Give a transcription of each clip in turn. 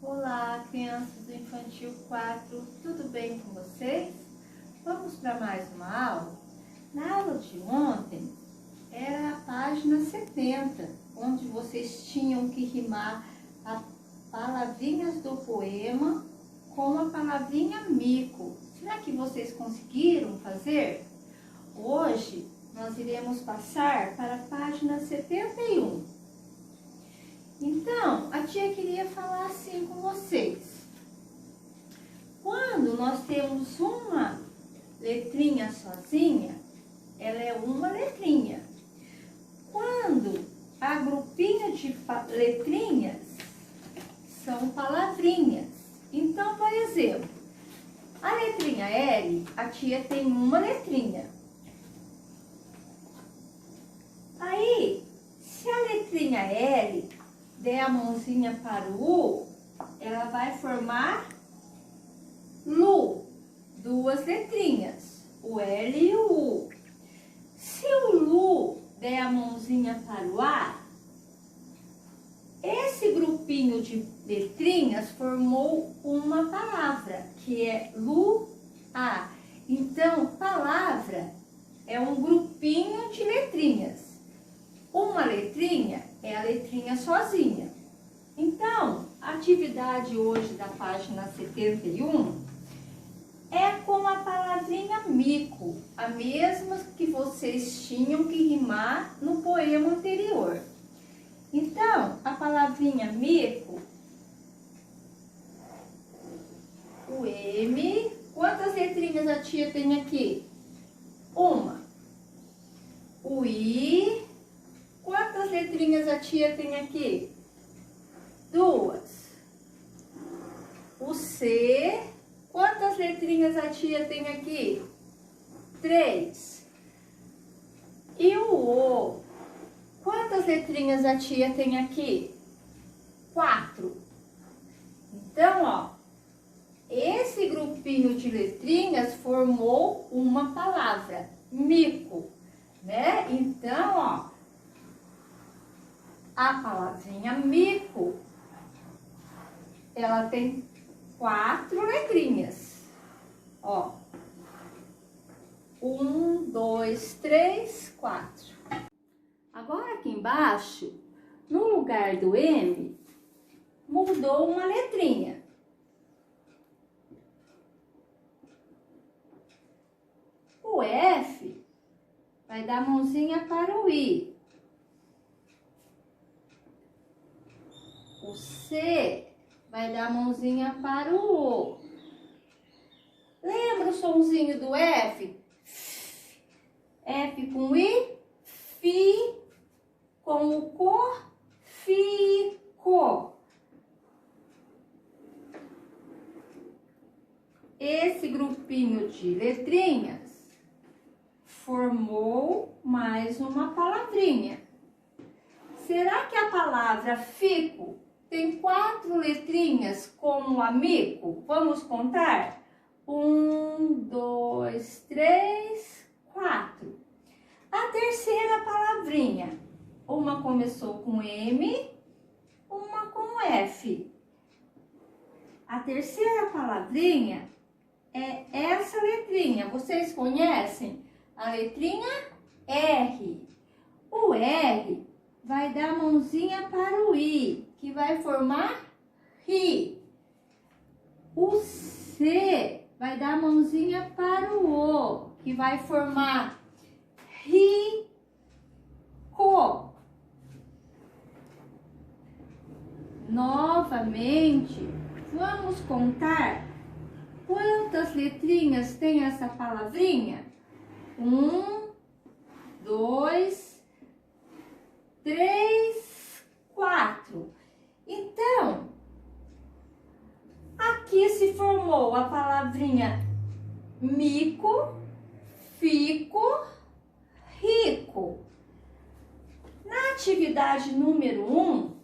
Olá, crianças do Infantil 4, tudo bem com vocês? Vamos para mais uma aula? Na aula de ontem, era a página 70, onde vocês tinham que rimar as palavrinhas do poema com a palavrinha mico. Será que vocês conseguiram fazer? Hoje, nós iremos passar para a página 71. Então, a tia queria falar assim com vocês. Quando nós temos uma letrinha sozinha, ela é uma letrinha. Quando há grupinho de letrinhas, são palavrinhas. Então, por exemplo, a letrinha L, a tia tem uma letrinha. Aí, se a letrinha L der a mãozinha para o U, ela vai formar LU, duas letrinhas, o L e o U. Se o LU der a mãozinha para o A, esse grupinho de letrinhas formou uma palavra, que é LU-A. Então, palavra é um grupinho de letrinhas. Uma letrinha é a letrinha sozinha. Então, a atividade hoje da página 71 é com a palavrinha mico, a mesma que vocês tinham que rimar no poema anterior. Então, a palavrinha mico, o M, quantas letrinhas a tia tem aqui? Uma. O I, quantas letrinhas a tia tem aqui? Duas. O C, quantas letrinhas a tia tem aqui? Três. E o O, quantas letrinhas a tia tem aqui? Quatro. Então, ó, esse grupinho de letrinhas formou uma palavra, mico, né? Então, ó, a palavrinha mico, ela tem 4 letrinhas, ó, 1, 2, 3, 4. Agora aqui embaixo, no lugar do M, mudou uma letrinha. O F vai dar a mãozinha para o I. O C vai dar a mãozinha para o O. Lembra o sonzinho do F? F com I, fi, com o co, fico. Esse grupinho de letrinhas formou mais uma palavrinha. Será que a palavra fico tem 4 letrinhas como amigo? Vamos contar? 1, 2, 3, 4. A terceira palavrinha, uma começou com M, uma com F. A terceira palavrinha é essa letrinha. Vocês conhecem? A letrinha R. O R vai dar a mãozinha para o I, que vai formar ri. O C vai dar a mãozinha para o O, que vai formar rico. Novamente, vamos contar quantas letrinhas tem essa palavrinha? 1, 2, 3, 4. Então, aqui se formou a palavrinha mico, fico, rico. Na atividade número 1,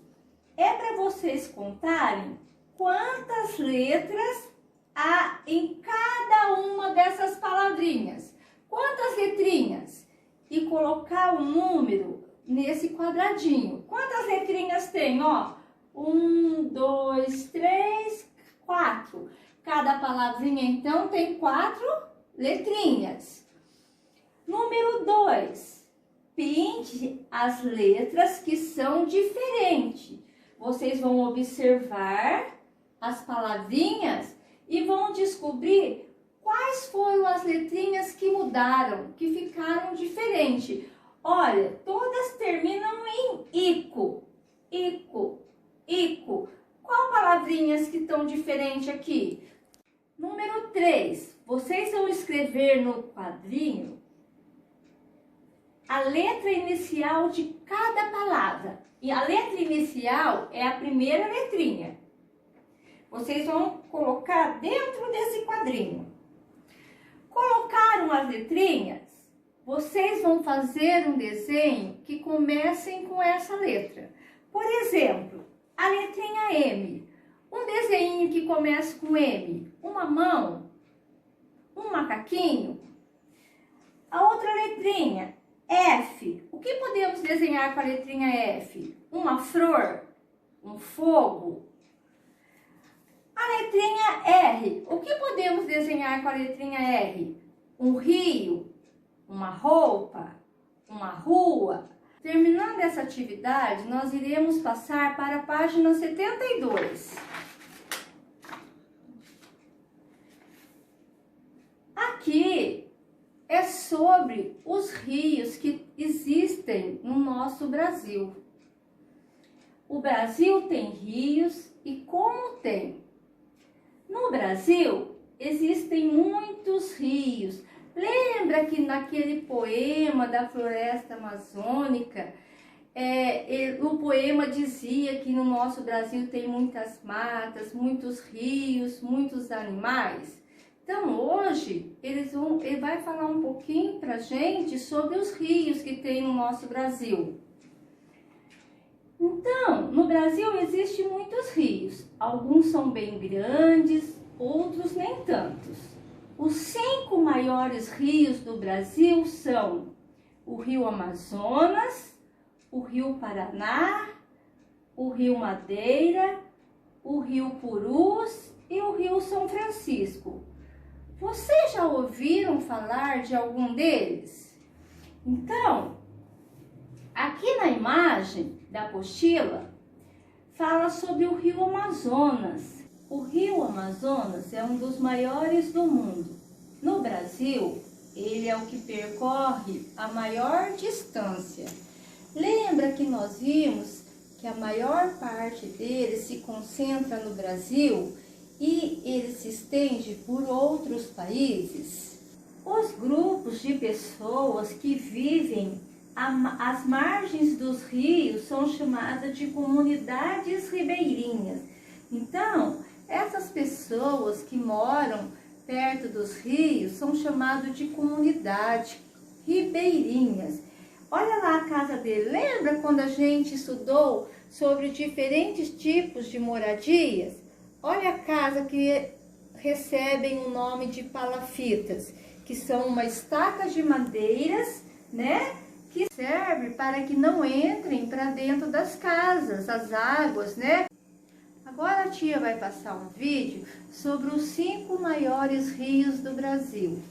é para vocês contarem quantas letras há em cada uma dessas palavrinhas. Quantas letrinhas? E colocar o número nesse quadradinho. Quantas letrinhas tem, ó? 1, 2, 3, 4. Cada palavrinha, então, tem 4 letrinhas. Número 2. Pinte as letras que são diferentes. Vocês vão observar as palavrinhas e vão descobrir quais foram as letrinhas que mudaram, que ficaram diferentes. Olha, todas terminam em ico, ico, ico. Qual palavrinhas que estão diferentes aqui? Número 3. Vocês vão escrever no quadrinho a letra inicial de cada palavra. E a letra inicial é a primeira letrinha. Vocês vão colocar dentro desse quadrinho. Colocaram as letrinhas? Vocês vão fazer um desenho que comecem com essa letra. Por exemplo, a letrinha M. Um desenho que começa com M. Uma mão, um macaquinho. A outra letrinha, F. O que podemos desenhar com a letrinha F? Uma flor, um fogo. A letrinha R. O que podemos desenhar com a letrinha R? Um rio, uma roupa, uma rua. Terminando essa atividade, nós iremos passar para a página 72. Aqui é sobre os rios que existem no nosso Brasil. O Brasil tem rios e como tem? No Brasil existem muitos rios. Lembra que naquele poema da floresta amazônica, o poema dizia que no nosso Brasil tem muitas matas, muitos rios, muitos animais? Então hoje ele vai falar um pouquinho pra gente sobre os rios que tem no nosso Brasil. Então, no Brasil existem muitos rios. Alguns são bem grandes, outros nem tantos. Os 5 maiores rios do Brasil são o Rio Amazonas, o Rio Paraná, o Rio Madeira, o Rio Purus e o Rio São Francisco. Vocês já ouviram falar de algum deles? Então, aqui na imagem da apostila, fala sobre o Rio Amazonas. O Rio Amazonas é um dos maiores do mundo. No Brasil, ele é o que percorre a maior distância. Lembra que nós vimos que a maior parte dele se concentra no Brasil e ele se estende por outros países? Os grupos de pessoas que vivem às margens dos rios são chamadas de comunidades ribeirinhas. Então, essas pessoas que moram perto dos rios são chamadas de comunidades ribeirinhas. Olha lá a casa dele. Lembra quando a gente estudou sobre diferentes tipos de moradias? Olha a casa que recebem o nome de palafitas, que são uma estaca de madeiras, né? Que serve para que não entrem para dentro das casas, as águas, né? Agora a tia vai passar um vídeo sobre os 5 maiores rios do Brasil.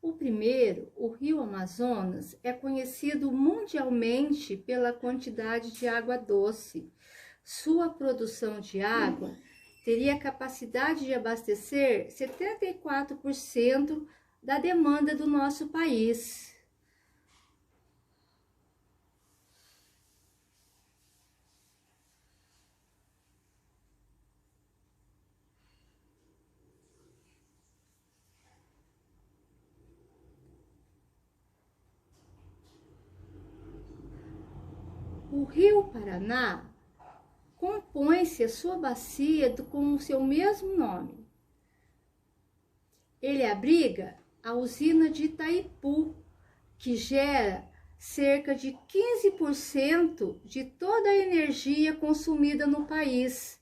O primeiro, o Rio Amazonas, é conhecido mundialmente pela quantidade de água doce. Sua produção de água teria capacidade de abastecer 74% da demanda do nosso país. O Rio Paraná compõe-se a sua bacia com o seu mesmo nome. Ele abriga a usina de Itaipu, que gera cerca de 15% de toda a energia consumida no país.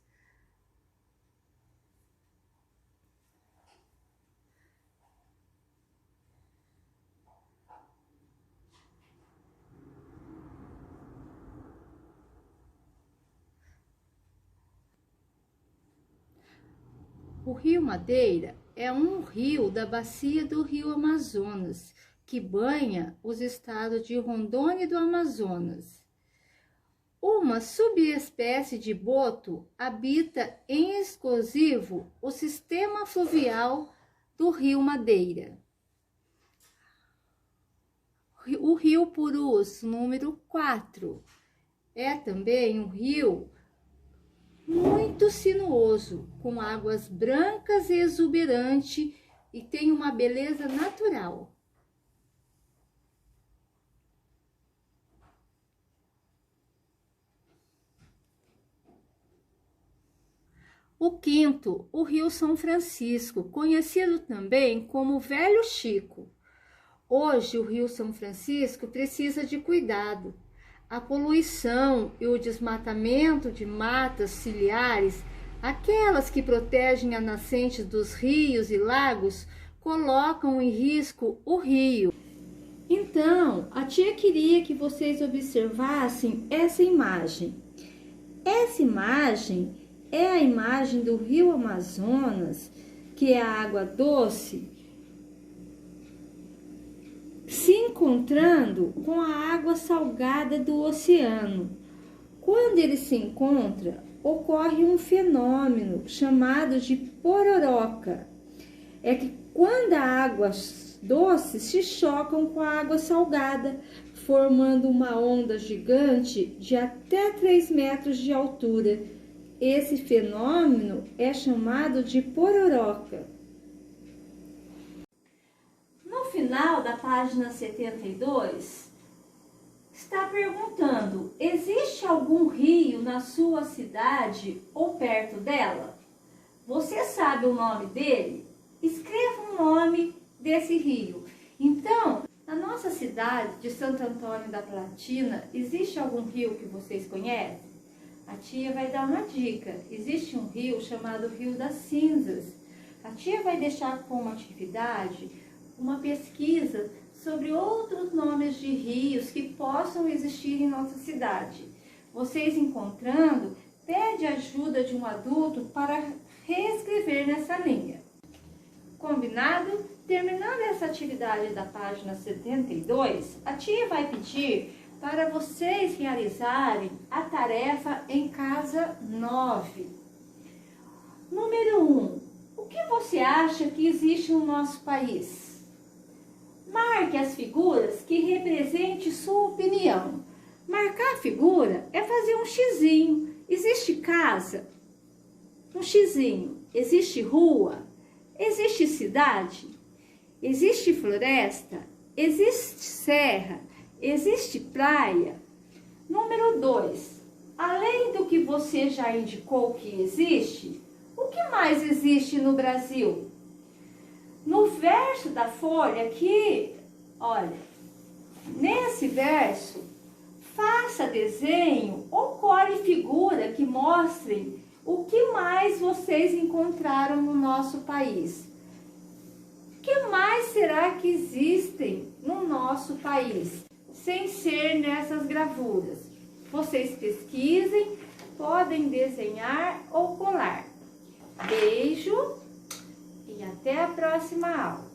O Rio Madeira é um rio da bacia do Rio Amazonas, que banha os estados de Rondônia e do Amazonas. Uma subespécie de boto habita em exclusivo o sistema fluvial do Rio Madeira. O Rio Purus, número 4, é também um rio muito sinuoso, com águas brancas e exuberante e tem uma beleza natural. O quinto, o Rio São Francisco, conhecido também como Velho Chico. Hoje, o Rio São Francisco precisa de cuidado. A poluição e o desmatamento de matas ciliares, aquelas que protegem a nascente dos rios e lagos, colocam em risco o rio. Então, a tia queria que vocês observassem essa imagem. Essa imagem é a imagem do Rio Amazonas, que é a água doce, se encontrando com a água salgada do oceano. Quando ele se encontra, ocorre um fenômeno chamado de pororoca. É que quando a água doce se chocam com a água salgada, formando uma onda gigante de até 3 metros de altura. Esse fenômeno é chamado de pororoca. No final da página 72, está perguntando: existe algum rio na sua cidade ou perto dela? Você sabe o nome dele? Escreva o nome desse rio. Então, na nossa cidade de Santo Antônio da Platina, existe algum rio que vocês conhecem? A tia vai dar uma dica. Existe um rio chamado Rio das Cinzas. A tia vai deixar como atividade uma pesquisa sobre outros nomes de rios que possam existir em nossa cidade. Vocês encontrando, pede ajuda de um adulto para reescrever nessa linha. Combinado? Terminando essa atividade da página 72, a tia vai pedir para vocês realizarem a tarefa em casa 9. Número 1. O que você acha que existe no nosso país? Marque as figuras que representem sua opinião. Marcar a figura é fazer um xizinho. Existe casa? Um xizinho. Existe rua? Existe cidade? Existe floresta? Existe serra? Existe praia? Número 2. Além do que você já indicou que existe, o que mais existe no Brasil? No verso da folha aqui, olha, nesse verso, faça desenho ou core figura que mostrem o que mais vocês encontraram no nosso país. O que mais será que existem no nosso país, sem ser nessas gravuras? Vocês pesquisem, podem desenhar ou colar. Beijo! E até a próxima aula.